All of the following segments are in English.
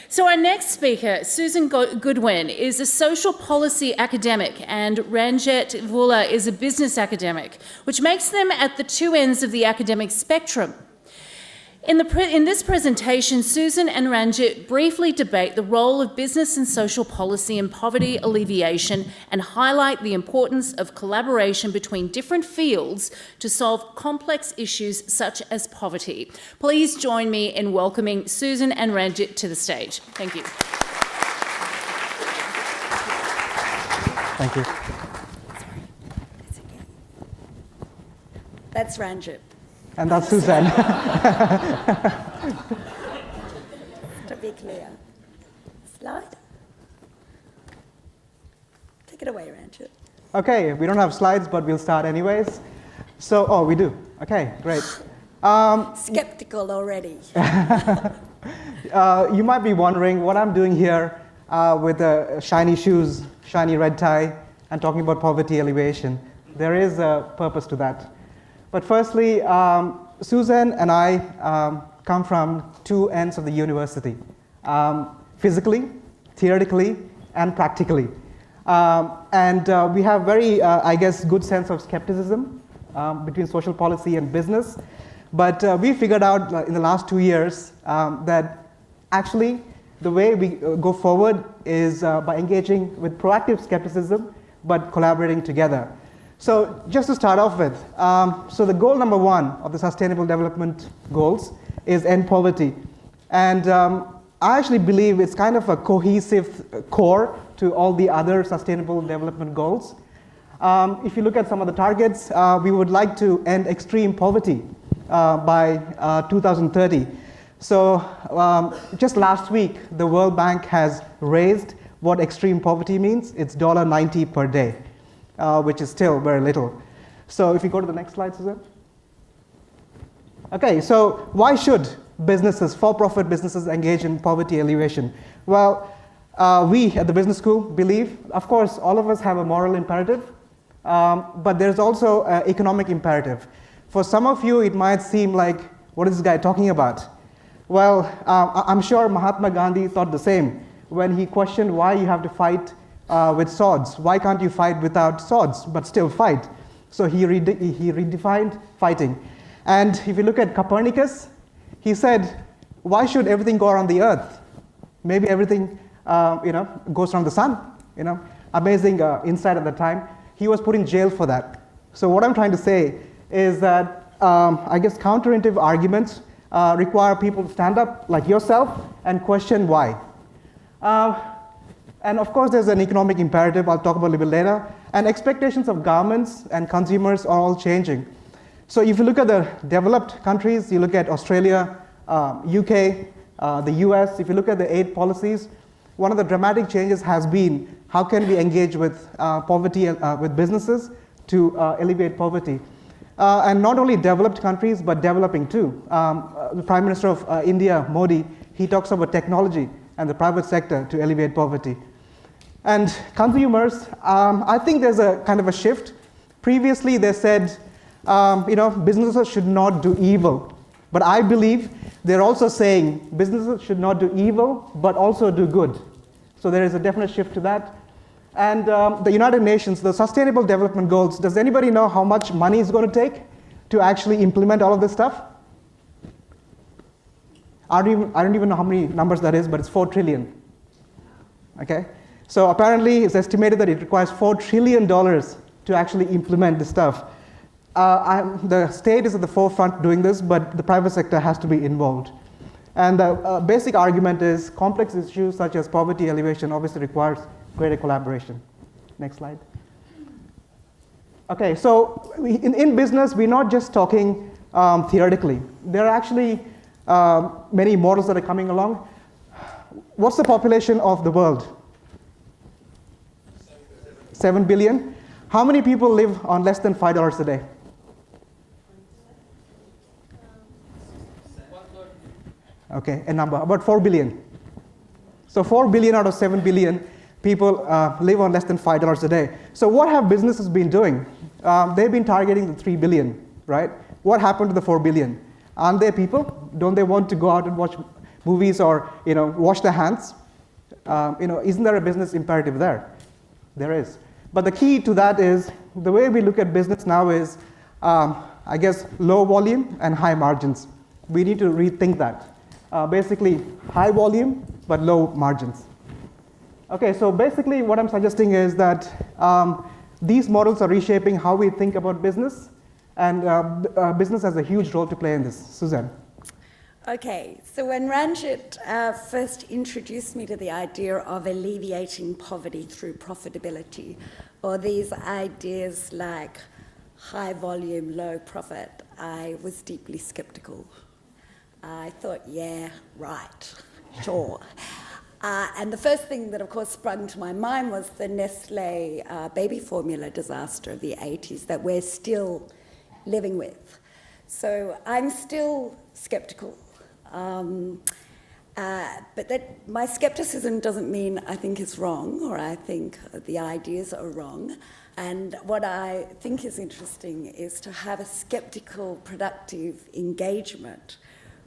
So our next speaker, Susan Goodwin, is a social policy academic, and Ranjit Voola is a business academic, which makes them at the two ends of the academic spectrum. In this presentation, Susan and Ranjit briefly debate the role of business and social policy in poverty alleviation and highlight the importance of collaboration between different fields to solve complex issues such as poverty. Please join me in welcoming Susan and Ranjit to the stage. Thank you. Thank you. That's Ranjit. And that's Susan. To be clear. Slide. Take it away, Ranjit. Okay, we don't have slides, but we'll start anyways. So, we do. Okay, great. Skeptical already. You might be wondering what I'm doing here with the shiny shoes, shiny red tie, and talking about poverty alleviation. There is a purpose to that. But firstly, Susan and I come from two ends of the university, physically, theoretically, and practically. We have very, good sense of skepticism between social policy and business. But we figured out in the last 2 years that actually the way we go forward is by engaging with proactive skepticism, but collaborating together. So just to start off with, so the goal number 1 of the Sustainable Development Goals is end poverty. And I actually believe it's kind of a cohesive core to all the other Sustainable Development Goals. If you look at some of the targets, we would like to end extreme poverty by 2030. So just last week, the World Bank has raised what extreme poverty means. It's $90 per day. Which is still very little. So if you go to the next slide, Susan. Okay, so why should businesses, for-profit businesses, engage in poverty alleviation? Well, we at the business school believe, of course, all of us have a moral imperative, but there's also an economic imperative. For some of you, it might seem like, what is this guy talking about? Well, I'm sure Mahatma Gandhi thought the same when he questioned why you have to fight with swords. Why can't you fight without swords, but still fight? So he redefined fighting. And if you look at Copernicus, he said, why should everything go around the earth? Maybe everything goes around the sun. Amazing insight at the time. He was put in jail for that. So what I'm trying to say is that counterintuitive arguments require people to stand up like yourself and question why. And of course, there's an economic imperative I'll talk about a little bit later. And expectations of governments and consumers are all changing. So if you look at the developed countries, you look at Australia, UK, the US, if you look at the aid policies, one of the dramatic changes has been how can we engage with poverty, with businesses to alleviate poverty. And not only developed countries, but developing too. The Prime Minister of India, Modi, he talks about technology and the private sector to alleviate poverty. And consumers, I think there's a kind of a shift. Previously, they said, businesses should not do evil. But I believe they're also saying businesses should not do evil, but also do good. So there is a definite shift to that. And the United Nations, the Sustainable Development Goals, does anybody know how much money it's going to take to actually implement all of this stuff? I don't even know how many numbers that is, but it's 4 trillion. Okay? So apparently, it's estimated that it requires $4 trillion to actually implement this stuff. The state is at the forefront doing this, but the private sector has to be involved. And the basic argument is complex issues such as poverty alleviation obviously requires greater collaboration. Next slide. Okay, so in business, we're not just talking theoretically. There are actually many models that are coming along. What's the population of the world? 7 billion. How many people live on less than $5 a day? Okay, a number, about 4 billion. So 4 billion out of 7 billion people live on less than $5 a day. So what have businesses been doing? They've been targeting the 3 billion, right? What happened to the 4 billion? Aren't they people? Don't they want to go out and movies or wash their hands. Isn't there a business imperative there? There is. But the key to that is the way we look at business now is, I guess, low volume and high margins. We need to rethink that. Basically, high volume but low margins. Okay, so basically what I'm suggesting is that these models are reshaping how we think about business, and business has a huge role to play in this. Suzanne. Okay, so when Ranjit first introduced me to the idea of alleviating poverty through profitability, or these ideas like high volume, low profit, I was deeply skeptical. I thought, yeah, right, sure. And the first thing that, of course, sprung to my mind was the Nestle baby formula disaster of the 80s that we're still living with. So I'm still skeptical. But that my skepticism doesn't mean I think it's wrong or I think the ideas are wrong. And what I think is interesting is to have a skeptical, productive engagement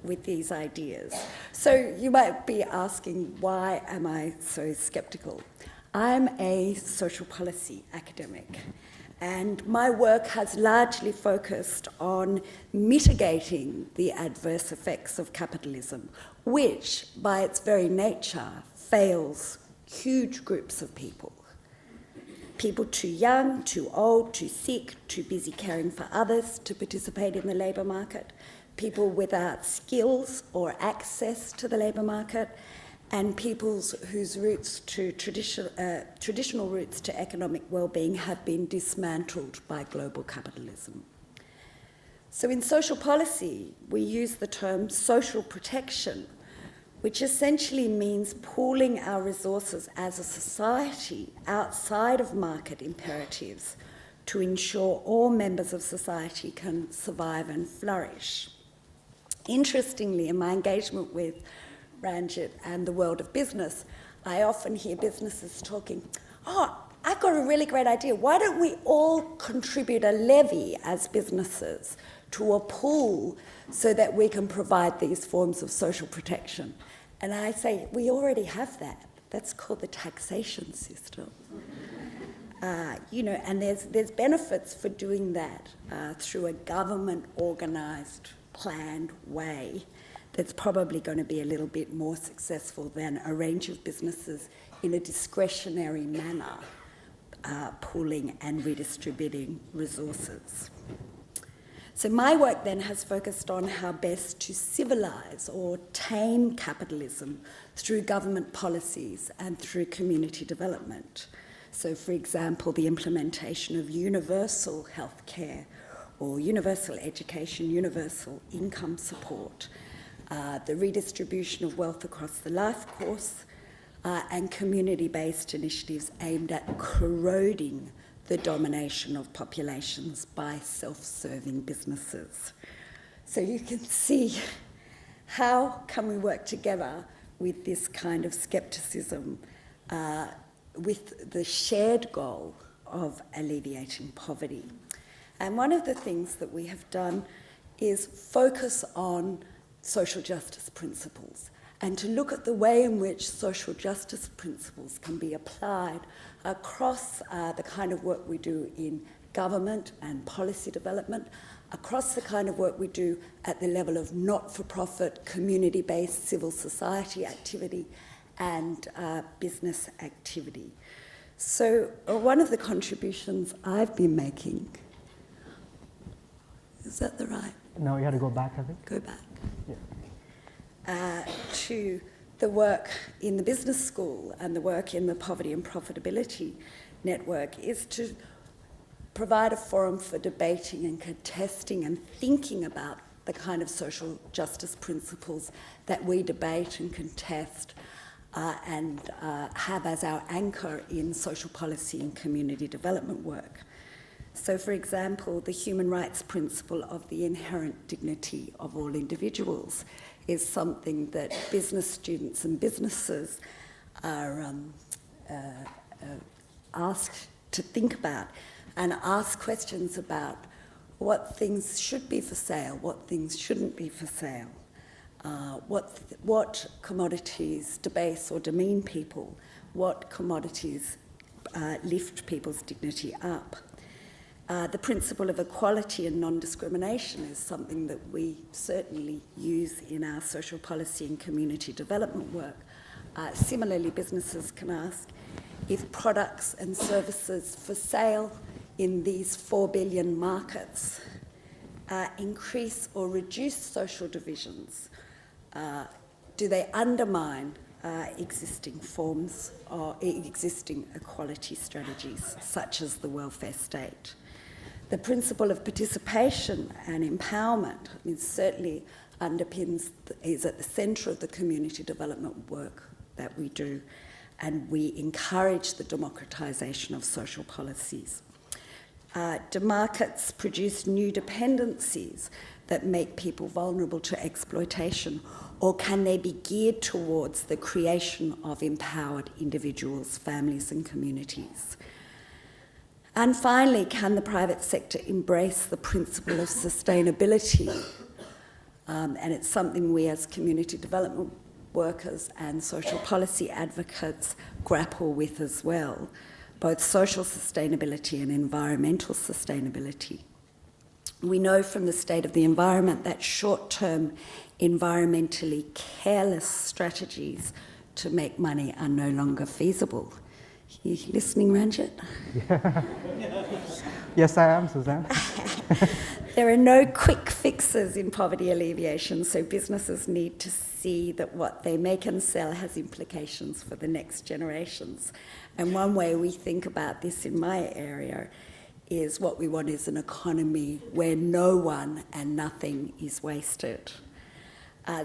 with these ideas. So you might be asking, why am I so skeptical? I'm a social policy academic, and my work has largely focused on mitigating the adverse effects of capitalism, which, by its very nature, fails huge groups of people. People too young, too old, too sick, too busy caring for others to participate in the labour market, people without skills or access to the labour market, and peoples whose roots to traditional roots to economic well-being have been dismantled by global capitalism. So in social policy, we use the term social protection, which essentially means pooling our resources as a society outside of market imperatives to ensure all members of society can survive and flourish. Interestingly, in my engagement with Ranjit and the world of business, I often hear businesses talking, oh, I've got a really great idea. Why don't we all contribute a levy as businesses to a pool so that we can provide these forms of social protection? And I say, we already have that. That's called the taxation system. And there's benefits for doing that through a government-organised, planned way that's probably going to be a little bit more successful than a range of businesses in a discretionary manner pooling and redistributing resources. So my work then has focused on how best to civilise or tame capitalism through government policies and through community development. So, for example, the implementation of universal healthcare or universal education, universal income support, the redistribution of wealth across the life course, and community-based initiatives aimed at corroding the domination of populations by self-serving businesses. So you can see how can we work together with this kind of skepticism with the shared goal of alleviating poverty. And one of the things that we have done is focus on social justice principles and to look at the way in which social justice principles can be applied across the kind of work we do in government and policy development, across the kind of work we do at the level of not-for-profit, community-based civil society activity and business activity. So one of the contributions I've been making, is that the right? No, you had to go back, I think. Go back. Yeah. To the work in the business school and the work in the Poverty and Profitability Network is to provide a forum for debating and contesting and thinking about the kind of social justice principles that we debate and contest and have as our anchor in social policy and community development work. So, for example, the human rights principle of the inherent dignity of all individuals is something that business students and businesses are asked to think about and ask questions about what things should be for sale, what things shouldn't be for sale, what commodities debase or demean people, what commodities lift people's dignity up. The principle of equality and non-discrimination is something that we certainly use in our social policy and community development work. Similarly, businesses can ask if products and services for sale in these 4 billion markets increase or reduce social divisions. Do they undermine existing forms or existing equality strategies, such as the welfare state? The principle of participation and empowerment certainly is at the centre of the community development work that we do, and we encourage the democratisation of social policies. Do markets produce new dependencies that make people vulnerable to exploitation, or can they be geared towards the creation of empowered individuals, families and communities? And finally, can the private sector embrace the principle of sustainability? And it's something we as community development workers and social policy advocates grapple with as well, both social sustainability and environmental sustainability. We know from the state of the environment that short-term, environmentally careless strategies to make money are no longer feasible. You listening, Ranjit? Yeah. Yes, I am, Suzanne. There are no quick fixes in poverty alleviation, so businesses need to see that what they make and sell has implications for the next generations. And one way we think about this in my area is what we want is an economy where no one and nothing is wasted.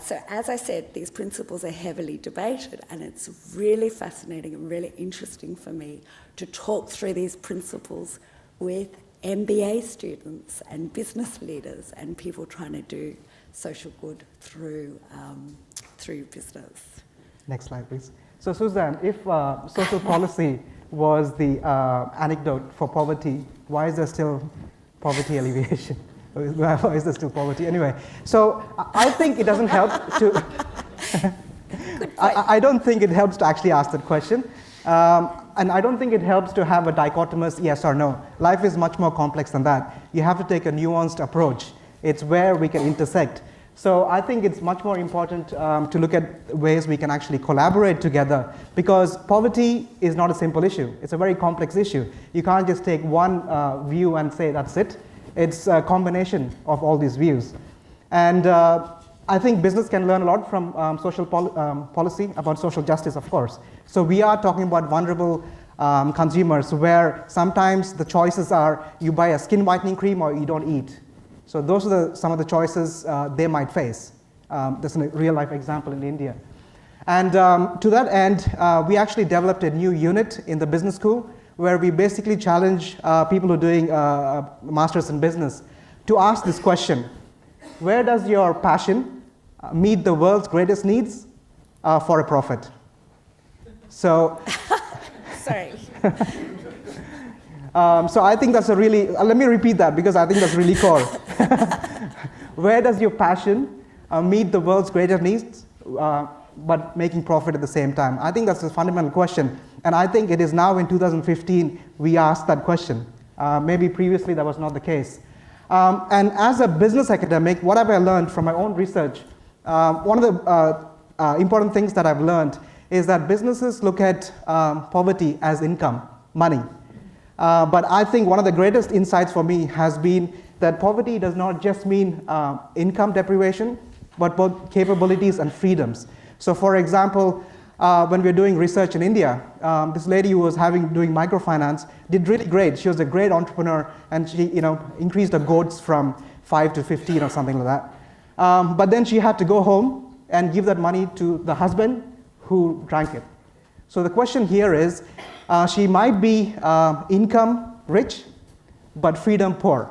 So as I said, these principles are heavily debated, and it's really fascinating and really interesting for me to talk through these principles with MBA students and business leaders and people trying to do social good through business. Next slide, please. So Suzanne, if social policy was the antidote for poverty, why is there still poverty alleviation? Why is there still poverty? Anyway, so I think it doesn't help to... I don't think it helps to actually ask that question. And I don't think it helps to have a dichotomous yes or no. Life is much more complex than that. You have to take a nuanced approach. It's where we can intersect. So I think it's much more important to look at ways we can actually collaborate together, because poverty is not a simple issue. It's a very complex issue. You can't just take one view and say that's it. It's a combination of all these views. And I think business can learn a lot from social policy about social justice, of course. So we are talking about vulnerable consumers, where sometimes the choices are you buy a skin whitening cream or you don't eat. So those are some of the choices they might face. There's a real life example in India. And to that end, we actually developed a new unit in the business school where we basically challenge people who are doing a master's in business to ask this question: where does your passion meet the world's greatest needs for a profit? So, sorry. So I think that's a really, let me repeat that because I think that's really core. Where does your passion meet the world's greatest needs, but making profit at the same time? I think that's a fundamental question. And I think it is now in 2015 we asked that question. Maybe previously that was not the case. And as a business academic, what have I learned from my own research? One of the important things that I've learned is that businesses look at poverty as income, money. But I think one of the greatest insights for me has been that poverty does not just mean income deprivation, but both capabilities and freedoms. So for example, when we're doing research in India, this lady who was doing microfinance did really great. She was a great entrepreneur, and she increased her goats from 5 to 15 or something like that. But then she had to go home and give that money to the husband who drank it. So the question here is, she might be income rich, but freedom poor.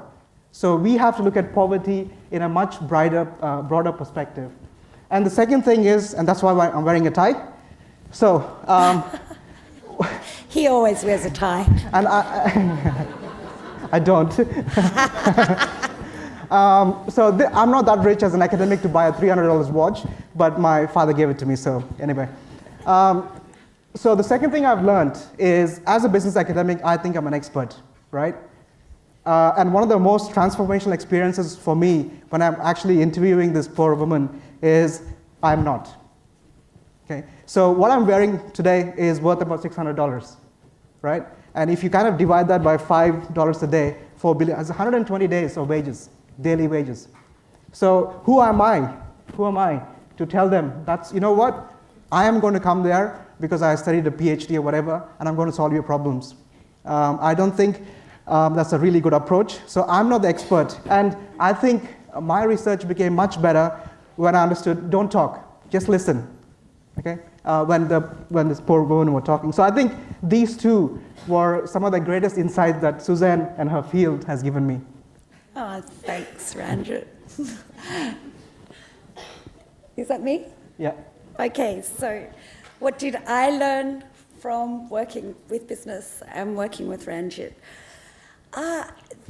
So we have to look at poverty in a much broader perspective. And the second thing is, and that's why I'm wearing a tie. So he always wears a tie. And I don't. I'm not that rich as an academic to buy a $300 watch, but my father gave it to me, so anyway. So the second thing I've learned is, as a business academic, I think I'm an expert, right? And one of the most transformational experiences for me when I'm actually interviewing this poor woman is I'm not. Okay? So what I'm wearing today is worth about $600, right? And if you kind of divide that by $5 a day, 4 billion, that's 120 days of wages, daily wages. So who am I? Who am I to tell them that's, you know what, I am going to come there because I studied a PhD or whatever, and I'm going to solve your problems. I don't think that's a really good approach. So I'm not the expert. And I think my research became much better when I understood, don't talk, just listen. Okay? When this poor woman were talking. So I think these two were some of the greatest insights that Suzanne and her field has given me. Oh, thanks, Ranjit. Is that me? Yeah. Okay, so what did I learn from working with business and working with Ranjit?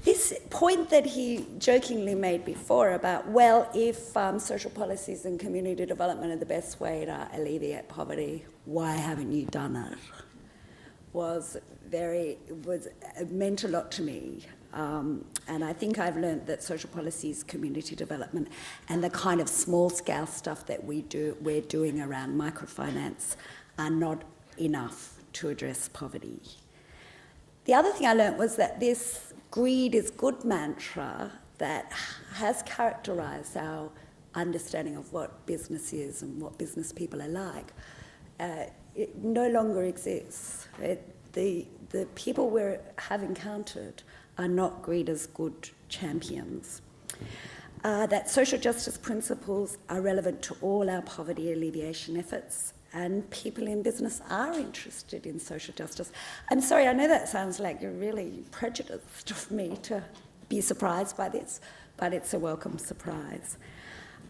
This point that he jokingly made before about, well, if social policies and community development are the best way to alleviate poverty, why haven't you done it meant a lot to me. And I think I've learned that social policies, community development, and the kind of small-scale stuff that we're doing around microfinance are not enough to address poverty. The other thing I learned was that this greed is good mantra that has characterised our understanding of what business is and what business people are like, it no longer exists. The people we have encountered are not greed as good champions. That social justice principles are relevant to all our poverty alleviation efforts, and people in business are interested in social justice. I'm sorry, I know that sounds like you're really prejudiced of me to be surprised by this, but it's a welcome surprise.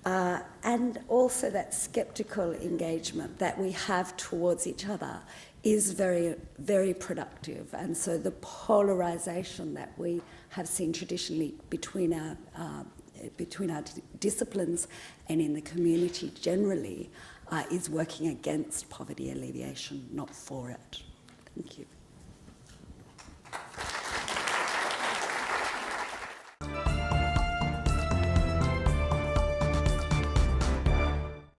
And also that sceptical engagement that we have towards each other is very, very productive. And so the polarisation that we have seen traditionally between our disciplines and in the community generally is working against poverty alleviation, not for it. Thank you.